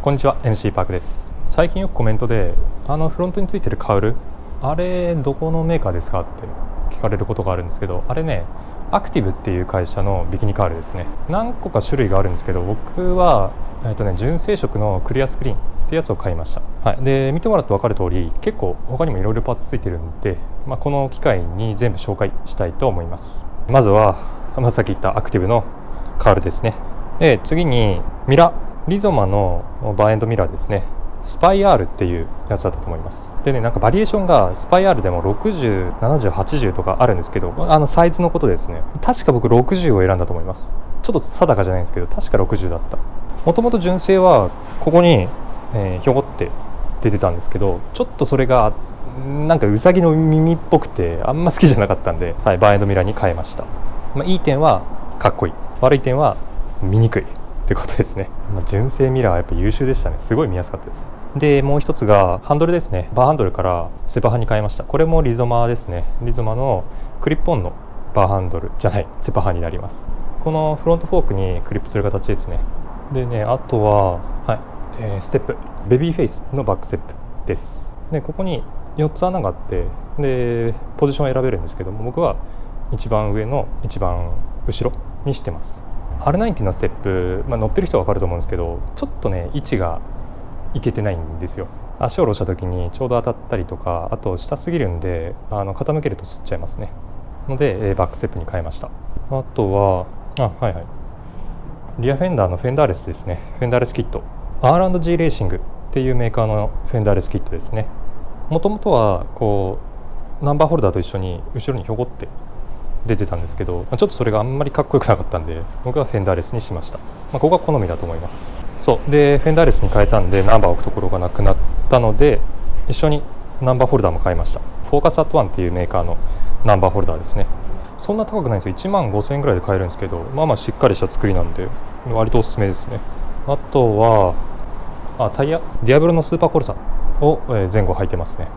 こんにちは、MC パークです。最近よくコメントでフロントについてるカウル、あれどこのメーカーですかって聞かれることがあるんですけど、あれね、アクティブっていう会社のビキニカウルですね。何個か種類があるんですけど、僕は純正色のクリアスクリーンってやつを買いました。はい、で見てもらうと分かる通り、結構他にもいろいろパーツついてるんで、この機会に全部紹介したいと思います。まずはさっき言ったアクティブのカウルですね。で次にミラリゾマのバーエンドミラーですね。スパイ R っていうやつだったと思います。でね、なんかバリエーションがスパイ R でも60、70、80とかあるんですけど、サイズのことですね。確か僕60を選んだと思います。ちょっと定かじゃないんですけど、確か60だった。もともと純正はここに、ひょこって出てたんですけど、ちょっとそれがなんかウサギの耳っぽくてあんま好きじゃなかったんで、バーエンドミラーに変えました。いい点はかっこいい、悪い点は見にくいってことですね。純正ミラーはやっぱ優秀でしたね。すごい見やすかったです。でもう一つがハンドルですね。バーハンドルからセパハに変えました。これもリゾマですね。リゾマのクリップオンのバーハンドルじゃないセパハになります。このフロントフォークにクリップする形ですね。でね、あとは、ステップベビーフェイスのバックステップです。でここに4つ穴があって、でポジションを選べるんですけども、僕は一番上の一番後ろにしてます。R90 のステップ、乗ってる人は分かると思うんですけど、ちょっとね位置がいけてないんですよ。足を下ろした時にちょうど当たったりとか、あと下すぎるんで傾けると吸っちゃいますね。ので、バックステップに変えました。あとはリアフェンダーのフェンダーレスですね。フェンダーレスキット R&G レーシングっていうメーカーのフェンダーレスキットですね。もともとはこうナンバーホルダーと一緒に後ろにひょこって出てたんですけど、ちょっとそれがあんまりかっこよくなかったんで、僕はフェンダーレスにしました。ここは好みだと思います。そうでフェンダーレスに変えたんで、ナンバーを置くところがなくなったので、一緒にナンバーホルダーも買いました。フォーカスアットワンっていうメーカーのナンバーホルダーですね。そんな高くないんですよ。1万5000円ぐらいで買えるんですけど、しっかりした作りなんで割とおすすめですね。あとはタイヤディアブロのスーパーコルサを前後履いてますね。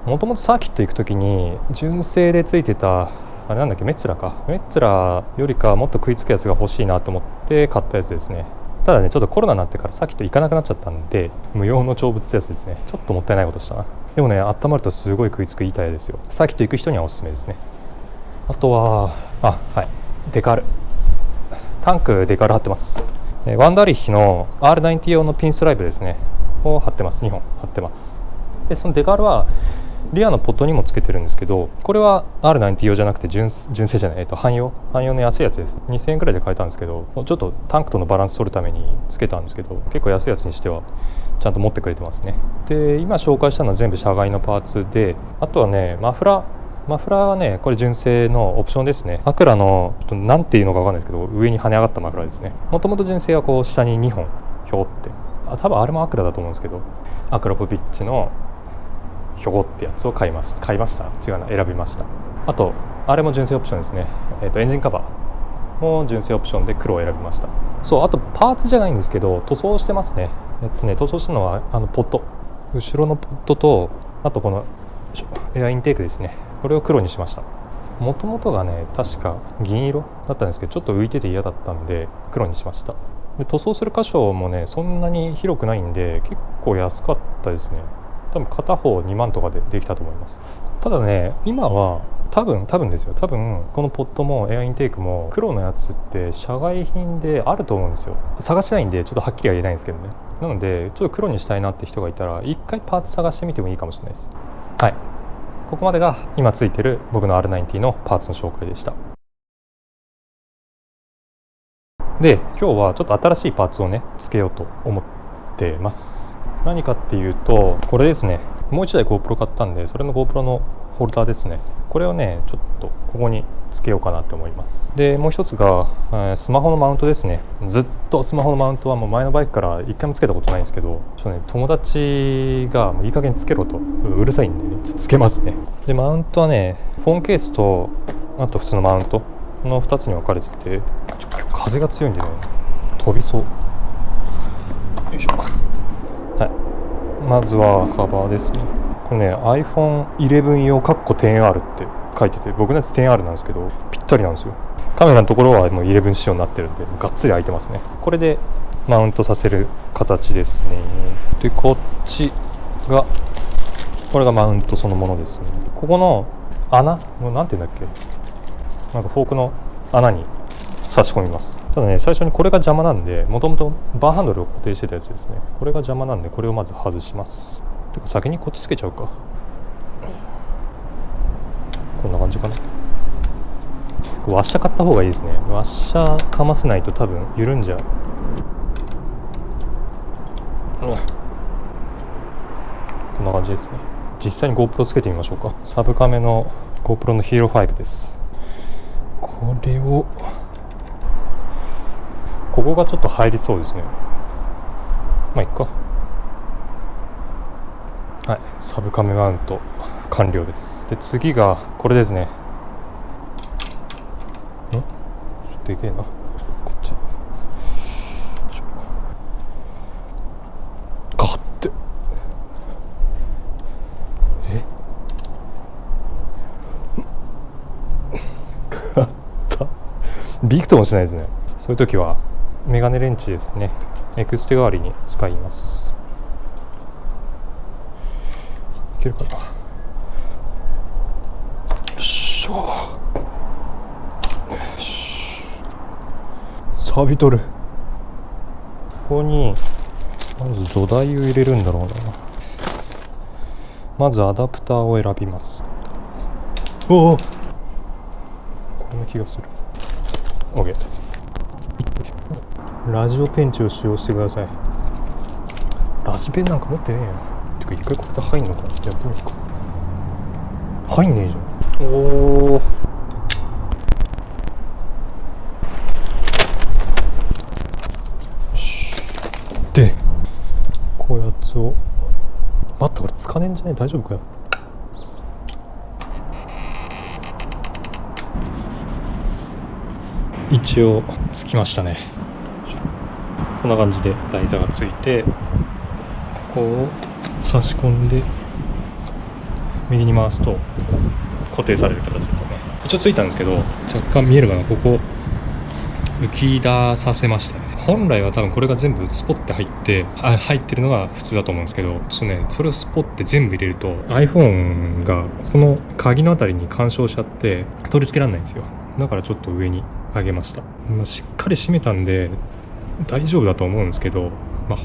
もともとサーキット行く時に純正でついてたメッツラよりかもっと食いつくやつが欲しいなと思って買ったやつですね。ただね、ちょっとコロナになってからサーキット行かなくなっちゃったんで、無用の長物ってやつですね。ちょっともったいないことしたな。でもね、温まるとすごい食いつくいいタイヤですよ。サーキット行く人にはおすすめですね。あとはデカール、タンクデカール貼ってます。ワンダーリッヒの R90 用のピンストライプですねを貼ってます。2本貼ってます。でそのデカールはリアのポットにもつけてるんですけど、これは R90 用じゃなくて純正じゃない、汎用の安いやつです。2000円くらいで買えたんですけど、ちょっとタンクとのバランス取るためにつけたんですけど、結構安いやつにしてはちゃんと持ってくれてますね。で今紹介したのは全部車外のパーツで、あとはねマフラーはね、これ純正のオプションですね。アクラのなんていうのか分かんないですけど、上に跳ね上がったマフラーですね。もともと純正はこう下に2本ひょって、多分あれもアクラだと思うんですけど、アクロポピッチのひょこってやつを買いました選びました。あとあれも純正オプションですね。エンジンカバーも純正オプションで黒を選びました。あとパーツじゃないんですけど、塗装してますね。塗装したのはポット、後ろのポットと、あとこのエアインテークですね。これを黒にしました。もともとがね確か銀色だったんですけど、ちょっと浮いてて嫌だったんで黒にしました。で塗装する箇所もねそんなに広くないんで結構安かったですね。多分片方2万とかでできたと思います。ただね、今は多分ですよ。多分このポットもエアインテークも黒のやつって社外品であると思うんですよ。探してないんでちょっとはっきりは言えないんですけどね。なのでちょっと黒にしたいなって人がいたら一回パーツ探してみてもいいかもしれないです。ここまでが今ついてる僕の R90 のパーツの紹介でした。で今日はちょっと新しいパーツをねつけようと思ってます。何かっていうと、これですね。もう一台 GoPro 買ったんで、それの GoPro のホルダーですね。これをねちょっとここにつけようかなと思います。でもう一つが、スマホのマウントですね。ずっとスマホのマウントはもう前のバイクから一回もつけたことないんですけど、友達がもういい加減つけろとうるさいんで、ちょっとつけますね。でマウントはね、フォンケースとあと普通のマウントの2つに分かれてて、今日風が強いんでね飛びそう。よいしょ。まずはカバーですね。これね iPhone11 用 10R って書いてて、僕のやつ 10R なんですけどぴったりなんですよ。カメラのところはもう11仕様になってるんでがっつり開いてますね。これでマウントさせる形ですね。でこっちがこれがマウントそのものですね。ここの穴もうなんていうんだっけ、なんかフォークの穴に差し込みます。ただね、最初にこれが邪魔なんで、もともとバーハンドルを固定してたやつですね。これが邪魔なんで、これをまず外します。てか先にこっちつけちゃうか。こんな感じかな。ワッシャー買った方がいいですね。ワッシャーかませないと多分緩んじゃう。こんな感じですね。実際に GoPro つけてみましょうか。サブカメの GoPro の Hero 5です。これをここがちょっと入りそうですね。まあいっか。はい、サブカメマウント完了です。で次がこれですね。ちょっとでけえな。こっちガッてガッたビクともしないですね。そういう時はメガネレンチですね。エクステ代わりに使います。いけるかな。よっしょ。錆びとる。ここにまず土台を入れるんだろうな。まずアダプターを選びます。おお、こんな気がする。 OK。 ラジオペンチを使用してください。ラジペンなんか持ってねえよ。てか一回これで入んのか。ちょっとやってみようか。入んねえじゃん。おお、でこういうやつを待って、これつかねえんじゃない？大丈夫かよ。一応つきましたね。こんな感じで台座がついて、ここを差し込んで右に回すと固定される形ですね。一応ついたんですけど、若干見えるかな、ここ浮き出させましたね。本来は多分これが全部スポッて入ってるのが普通だと思うんですけど、ちょっとね、それをスポッて全部入れると iPhone がこの鍵のあたりに干渉しちゃって取り付けられないんですよ。だからちょっと上に上げました。しっかり締めたんで大丈夫だと思うんですけど、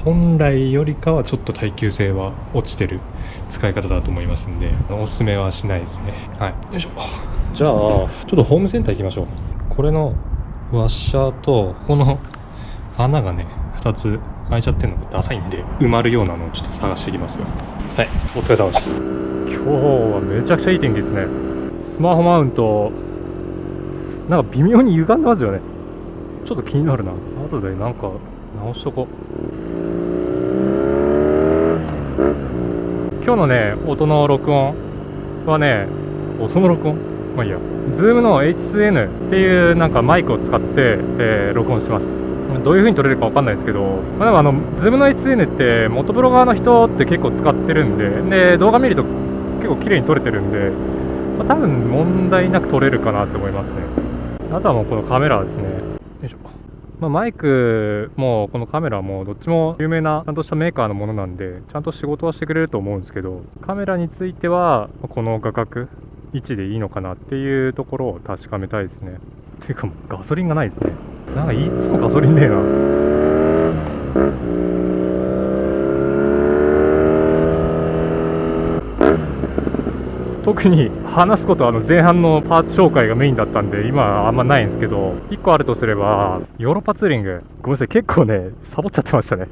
本来よりかはちょっと耐久性は落ちてる使い方だと思いますんで、おすすめはしないですね。はい、よいしょ。じゃあちょっとホームセンター行きましょう。これのワッシャーとこの穴がね2つ開いちゃってるのがダサいんで、埋まるようなのをちょっと探していきますよ。はい、お疲れ様でした。今日はめちゃくちゃいい天気ですね。スマホマウントなんか微妙に歪んでますよね。ちょっと気になるな。後でなんか直しとこう。今日のね音の録音はね、音の録音まあいいや、Zoom の H2N っていうなんかマイクを使って、録音してます。どういう風に撮れるかわかんないですけど、でもZoom の H2N って元ブロガーの人って結構使ってるんで、動画見ると結構綺麗に撮れてるんで、多分問題なく撮れるかなって思いますね。あとはもうこのカメラですね。よいしょ。マイクもこのカメラもどっちも有名なちゃんとしたメーカーのものなんで、ちゃんと仕事はしてくれると思うんですけど、カメラについてはこの画角位置でいいのかなっていうところを確かめたいですね。ていうかもうガソリンがないですね。なんかいつもガソリンねえな。特に話すことは前半のパーツ紹介がメインだったんで今はあんまないんですけど、1個あるとすればヨーロッパツーリング、ごめんなさい、結構ねサボっちゃってましたね。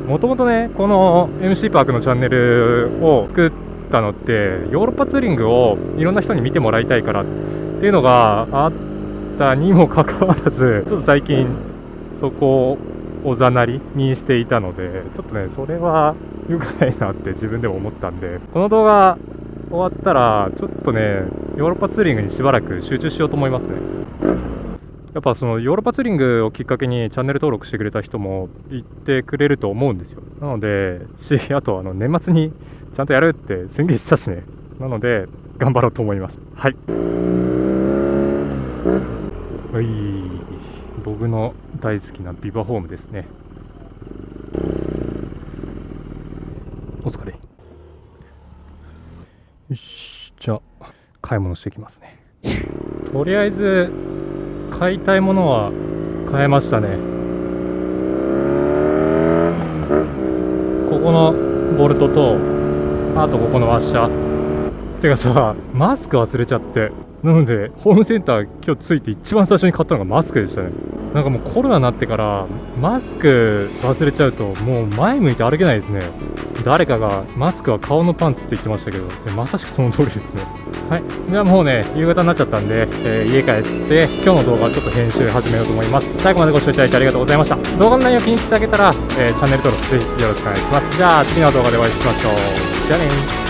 もともとねこの MC パークのチャンネルを作ったのってヨーロッパツーリングをいろんな人に見てもらいたいからっていうのがあったにもかかわらず、ちょっと最近そこをおざなりにしていたので、ちょっとねそれは良くないなって自分でも思ったんで、この動画終わったらちょっとねヨーロッパツーリングにしばらく集中しようと思いますね。やっぱそのヨーロッパツーリングをきっかけにチャンネル登録してくれた人も言ってくれると思うんですよ。なのであと年末にちゃんとやるって宣言したしね。なので頑張ろうと思います。はい、僕の大好きなビバホームですね。お疲れ。よし、じゃあ買い物してきますね。とりあえず買いたいものは買えましたね。ここのボルトと、あとここのワッシャー。てかさ、マスク忘れちゃって。なのでホームセンター今日着いて一番最初に買ったのがマスクでしたね。なんかもうコロナになってからマスク忘れちゃうともう前向いて歩けないですね。誰かがマスクは顔のパンツって言ってましたけど、まさしくその通りですね。はい、じゃあもうね夕方になっちゃったんで、家帰って今日の動画をちょっと編集始めようと思います。最後までご視聴いただいてありがとうございました。動画の内容気に入っていただけたら、チャンネル登録ぜひよろしくお願いします。じゃあ次の動画でお会いしましょう。じゃあねー。